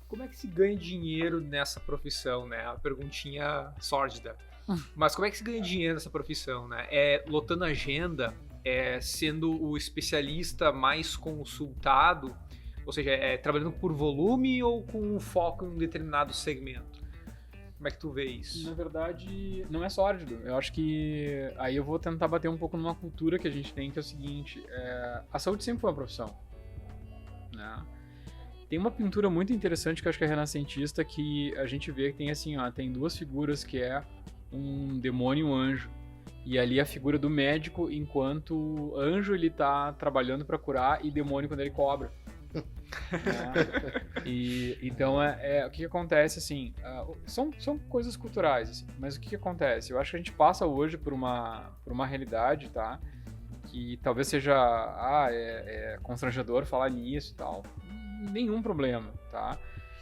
como é que se ganha dinheiro nessa profissão, né? A perguntinha sórdida. Mas como é que se ganha dinheiro nessa profissão, né? É lotando agenda, sendo o especialista mais consultado, ou seja, trabalhando por volume ou com foco em um determinado segmento? Como é que tu vê isso? Na verdade, não é sórdido. Eu acho que aí eu vou tentar bater um pouco numa cultura que a gente tem, que é o seguinte, a saúde sempre foi uma profissão, né? Tem uma pintura muito interessante que eu acho que é renascentista, que a gente vê que tem assim, ó, tem duas figuras, que é um demônio e um anjo. E ali a figura do médico, enquanto anjo ele tá trabalhando para curar, e demônio quando ele cobra. E então o que acontece assim, são coisas culturais assim, mas o que acontece? Eu acho que a gente passa hoje por uma realidade, tá, que talvez seja constrangedor falar nisso e tal, nenhum problema, tá.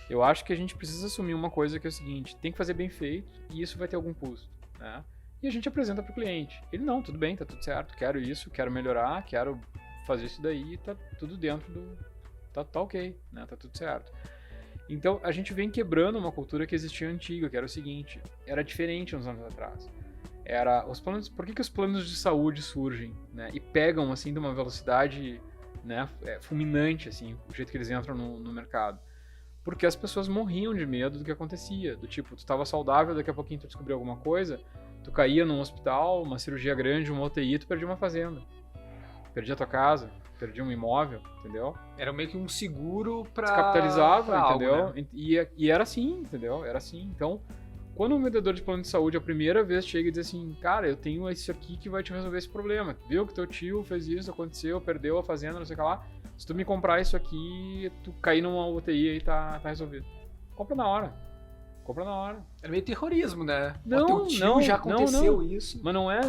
Eu acho que a gente precisa assumir uma coisa, que é o seguinte: tem que fazer bem feito e isso vai ter algum custo, né? E a gente apresenta pro cliente, ele não, tudo bem, tá tudo certo, quero isso, quero melhorar, quero fazer isso daí, tá tudo dentro do tá ok, né? Tá tudo certo. Então, a gente vem quebrando uma cultura que existia antiga, que era o seguinte: era diferente uns anos atrás. Por que os planos de saúde surgem, né? E pegam, assim, de uma velocidade, né, fulminante, assim, o jeito que eles entram no mercado? Porque as pessoas morriam de medo do que acontecia. Do tipo, tu tava saudável, daqui a pouquinho tu descobriu alguma coisa, tu caía num hospital, uma cirurgia grande, uma UTI, tu perdia uma fazenda. Perdia a tua casa, perdia um imóvel, entendeu? Era meio que um seguro pra... Descapitalizava, entendeu? Algo, né? E era assim, entendeu? Era assim. Então, quando um vendedor de plano de saúde a primeira vez chega e diz assim: cara, eu tenho isso aqui que vai te resolver esse problema. Viu que teu tio fez isso, aconteceu, perdeu a fazenda, não sei o que lá. Se tu me comprar isso aqui, tu cair numa UTI aí, tá resolvido. Compra na hora. Compra na hora. Era meio terrorismo, né? Não, teu tio já aconteceu não. isso. Mas não é.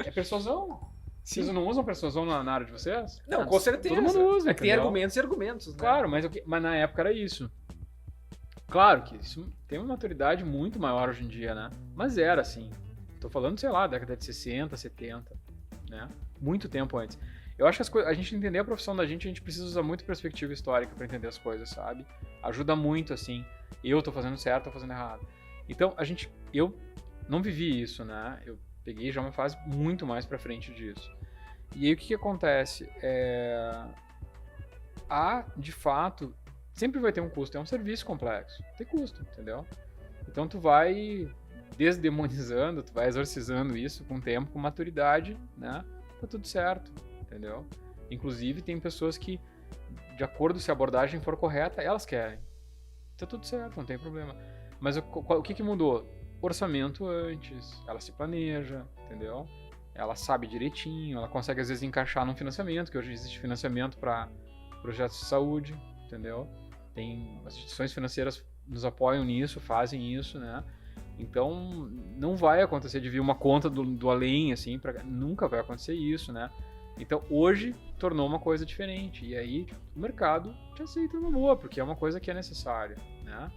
É persuasão. Sim. Vocês não usam persuasão na área de vocês? Não, com certeza. Todo mundo usa. É que tem argumentos e argumentos, né? Claro, mas na época era isso. Claro que isso tem uma maturidade muito maior hoje em dia, né? Mas era assim. Tô falando, sei lá, década de 60, 70, né? Muito tempo antes. Eu acho que a gente entender a profissão da gente, a gente precisa usar muito perspectiva histórica pra entender as coisas, sabe? Ajuda muito, assim. Eu tô fazendo certo, tô fazendo errado. Então, eu não vivi isso, né? Eu peguei já uma fase muito mais pra frente disso. E aí o que acontece? De fato, sempre vai ter um custo. É um serviço complexo. Tem custo, entendeu? Então tu vai desdemonizando, tu vai exorcizando isso com o tempo, com maturidade, né? Tá tudo certo, entendeu? Inclusive tem pessoas que, de acordo se a abordagem for correta, elas querem. Tá tudo certo, não tem problema. Mas o que mudou? Orçamento antes, ela se planeja, entendeu? Ela sabe direitinho, ela consegue às vezes encaixar num financiamento, que hoje existe financiamento para projetos de saúde, entendeu? As instituições financeiras nos apoiam nisso, fazem isso, né? Então, não vai acontecer de vir uma conta do além, assim, nunca vai acontecer isso, né? Então, hoje, tornou uma coisa diferente, e aí o mercado te aceita numa boa, porque é uma coisa que é necessária, né?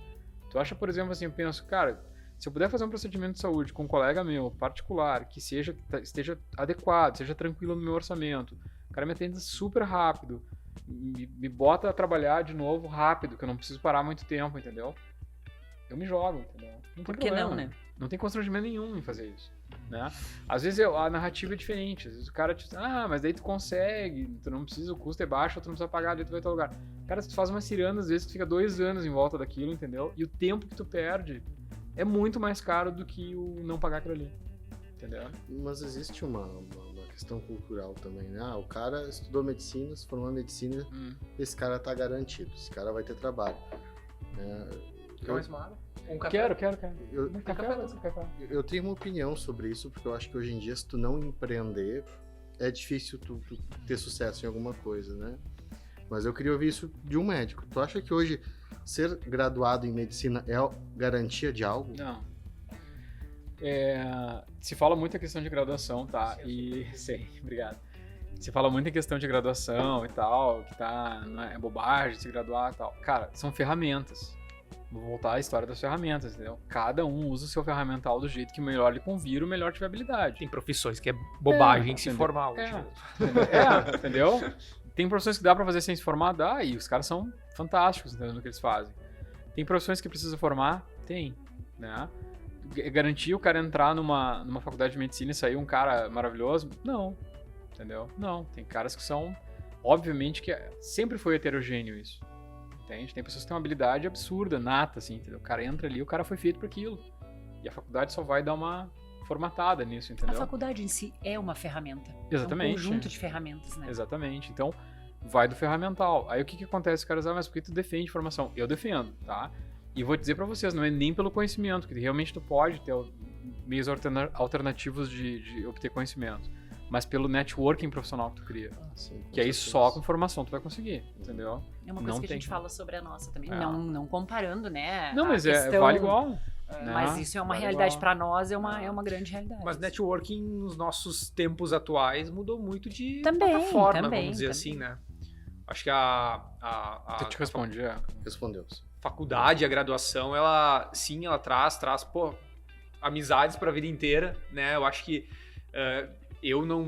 Tu acha, por exemplo, assim, eu penso, cara, se eu puder fazer um procedimento de saúde com um colega meu, particular, que esteja adequado, seja tranquilo no meu orçamento, o cara me atende super rápido, me bota a trabalhar de novo rápido, que eu não preciso parar muito tempo, entendeu? Eu me jogo, entendeu? Não Por tem que problema, não, né? Não tem constrangimento nenhum em fazer isso, né? Às vezes a narrativa é diferente, às vezes o cara te diz, mas daí tu consegue, tu não precisa, o custo é baixo, tu não precisa pagar, daí tu vai em outro lugar. Cara, se tu faz uma ciranda, às vezes tu fica 2 anos em volta daquilo, entendeu? E o tempo que tu perde é muito mais caro do que o não pagar aquilo ali, entendeu? Mas existe uma questão cultural também, né? O cara estudou medicina, se formou em medicina, esse cara tá garantido, esse cara vai ter trabalho. Quer mais uma água? Um Quero. Eu tenho uma opinião sobre isso, porque eu acho que hoje em dia, se tu não empreender, é difícil tu ter sucesso em alguma coisa, né? Mas eu queria ouvir isso de um médico. Tu acha que hoje ser graduado em medicina é garantia de algo? Não. Se fala muito a questão de graduação, tá? Sim, obrigado. Se fala muito em questão de graduação e tal, que não é bobagem se graduar e tal. Cara, são ferramentas. Vou voltar à história das ferramentas, entendeu? Cada um usa o seu ferramental do jeito que melhor lhe convir, o melhor tiver habilidade. Tem profissões que é bobagem se formar hoje. Entendeu? Tem profissões que dá pra fazer sem se formar, dá, e os caras são fantásticos, entendeu, no que eles fazem. Tem profissões que precisa formar? Tem, né? Garantir o cara entrar numa faculdade de medicina e sair um cara maravilhoso? Não, entendeu? Não, tem caras que são, obviamente que sempre foi heterogêneo isso, entende? Tem pessoas que têm uma habilidade absurda, nata, assim, entendeu? O cara entra ali, o cara foi feito para aquilo, e a faculdade só vai dar uma formatada nisso, entendeu? A faculdade em si é uma ferramenta. Exatamente. É um conjunto de ferramentas, né? Exatamente, então vai do ferramental. Aí o que acontece, caras? Mas por que tu defende formação? Eu defendo, tá? E vou dizer pra vocês, não é nem pelo conhecimento, que realmente tu pode ter meios alternativos de obter conhecimento, mas pelo networking profissional que tu cria. Sim, que aí só com formação tu vai conseguir, entendeu? É uma coisa Não que a gente tem. fala sobre a nossa também, não comparando, né? Não, a mas questão, vale igual. Né? Mas isso é uma Vale realidade igual. pra nós, é uma grande realidade. Mas networking nos nossos tempos atuais mudou muito de Também, plataforma, também, vamos dizer também. assim, né? Acho que Eu te respondi, Respondeu. faculdade, a graduação, ela traz, pô, amizades pra vida inteira, né? Eu acho que eu não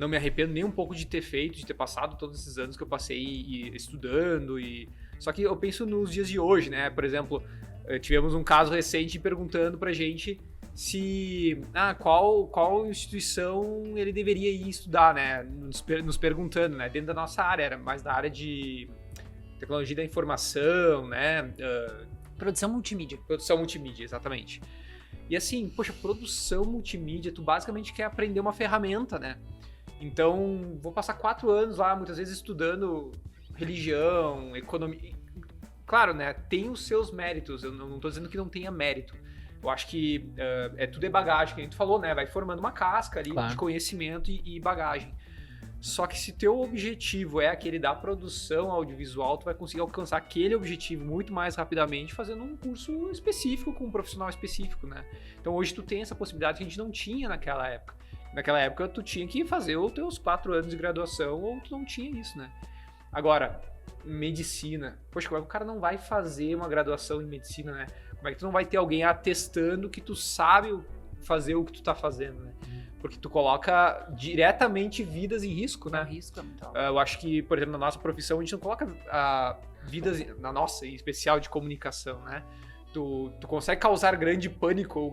me arrependo nem um pouco de ter passado todos esses anos que eu passei estudando só que eu penso nos dias de hoje, né? Por exemplo, tivemos um caso recente perguntando pra gente qual instituição ele deveria ir estudar, né? Nos perguntando, né? Dentro da nossa área, era mais da área de tecnologia da informação, né? Produção multimídia. Produção multimídia, exatamente. E assim, poxa, produção multimídia, tu basicamente quer aprender uma ferramenta, né? Então, vou passar 4 anos lá, muitas vezes estudando religião, economia. Claro, né? Tem os seus méritos, eu não tô dizendo que não tenha mérito. Eu acho que tudo é bagagem, que a gente falou, né? Vai formando uma casca ali de conhecimento e bagagem. Só que se teu objetivo é aquele da produção audiovisual, tu vai conseguir alcançar aquele objetivo muito mais rapidamente fazendo um curso específico com um profissional específico, né? Então hoje tu tem essa possibilidade que a gente não tinha naquela época. Naquela época tu tinha que fazer os teus 4 anos de graduação ou tu não tinha isso, né? Agora, medicina. Poxa, como é que o cara não vai fazer uma graduação em medicina, né? Como é que tu não vai ter alguém atestando que tu sabe fazer o que tu tá fazendo, né? Porque tu coloca diretamente vidas em risco, né? O risco é muito alto. Eu acho que, por exemplo, na nossa profissão, a gente não coloca vidas, na nossa, em especial de comunicação, né? Tu consegue causar grande pânico ou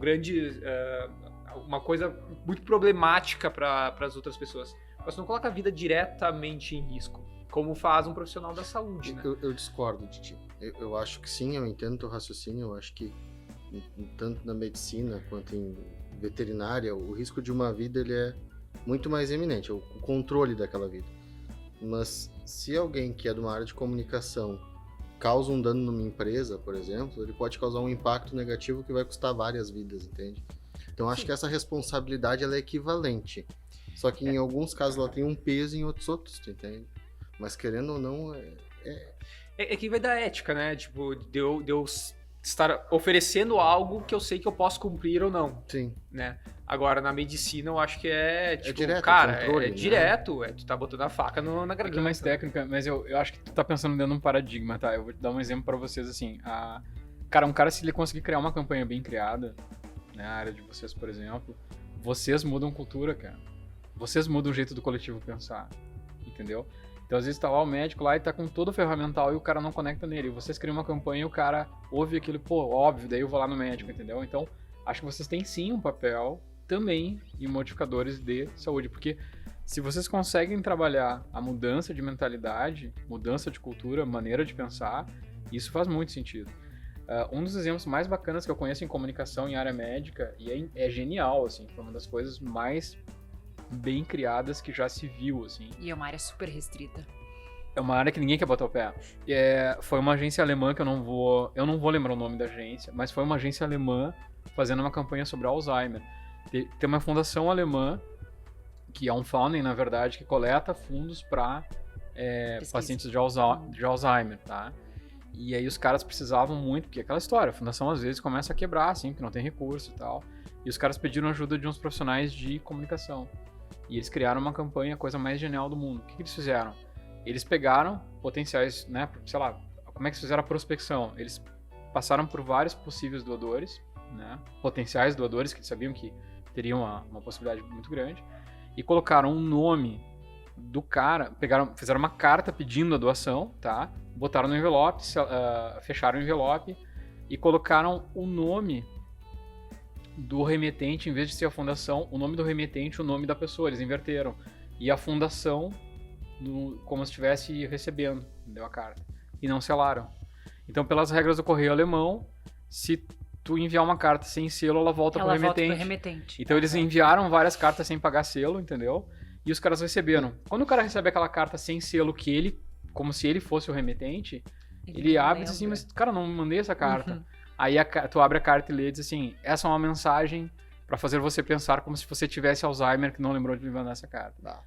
uma coisa muito problemática para as outras pessoas. Mas tu não coloca a vida diretamente em risco, como faz um profissional da saúde, né? Eu discordo de ti. Eu acho que sim, eu entendo teu raciocínio. Eu acho que tanto na medicina quanto em veterinária, o risco de uma vida ele é muito mais eminente, o controle daquela vida. Mas se alguém que é de uma área de comunicação causa um dano numa empresa, por exemplo, ele pode causar um impacto negativo que vai custar várias vidas, entende? Então acho que essa responsabilidade ela é equivalente. Só que em alguns casos ela tem um peso e em outros, tu entende? Mas querendo ou não, É que vai da ética, né? Tipo, de eu estar oferecendo algo que eu sei que eu posso cumprir ou não, sim. né? Agora, na medicina, eu acho que tipo, direto, cara, controle, é né? direto, tu tá botando a faca na Aqui garganta. é mais técnica, mas eu acho que tu tá pensando dentro de um paradigma, tá? Eu vou te dar um exemplo pra vocês, assim. Um cara, se ele conseguir criar uma campanha bem criada, né, a área de vocês, por exemplo, vocês mudam cultura, cara. Vocês mudam o jeito do coletivo pensar, entendeu? Então, às vezes tá lá o médico lá e tá com todo o ferramental e o cara não conecta nele. E vocês criam uma campanha e o cara ouve aquilo, pô, óbvio, daí eu vou lá no médico, entendeu? Então, acho que vocês têm sim um papel também em modificadores de saúde, porque se vocês conseguem trabalhar a mudança de mentalidade, mudança de cultura, maneira de pensar, isso faz muito sentido. Um dos exemplos mais bacanas que eu conheço em comunicação em área médica, e é genial, assim, foi uma das coisas mais bem criadas que já se viu, assim. E é uma área super restrita. É uma área que ninguém quer botar o pé. Foi uma agência alemã que eu não vou lembrar o nome da agência, mas foi uma agência alemã fazendo uma campanha sobre Alzheimer. Tem uma fundação alemã, que é um funding, na verdade, que coleta fundos para pacientes de Alzheimer, tá? E aí os caras precisavam muito, porque é aquela história, a fundação às vezes começa a quebrar, assim, porque não tem recurso e tal. E os caras pediram ajuda de uns profissionais de comunicação. E eles criaram uma campanha, a coisa mais genial do mundo. O que eles fizeram? Eles pegaram potenciais, né, sei lá, como é que eles fizeram a prospecção? Eles passaram por vários possíveis doadores, né, potenciais doadores que eles sabiam que teriam uma possibilidade muito grande, e colocaram um nome do cara, fizeram uma carta pedindo a doação, tá? Botaram no envelope, fecharam o envelope e colocaram o nome do remetente, em vez de ser a fundação, o nome do remetente, o nome da pessoa, eles inverteram. E a fundação, como se estivesse recebendo, entendeu, a carta. E não selaram. Então, pelas regras do correio alemão, se tu enviar uma carta sem selo, ela volta pro remetente. Então, eles enviaram várias cartas sem pagar selo, entendeu? E os caras receberam. Quando o cara recebe aquela carta sem selo, como se ele fosse o remetente, ele abre e diz assim, mas, cara, não mandei essa carta. Uhum. Aí tu abre a carta e lê e diz assim, essa é uma mensagem pra fazer você pensar como se você tivesse Alzheimer que não lembrou de me mandar essa carta.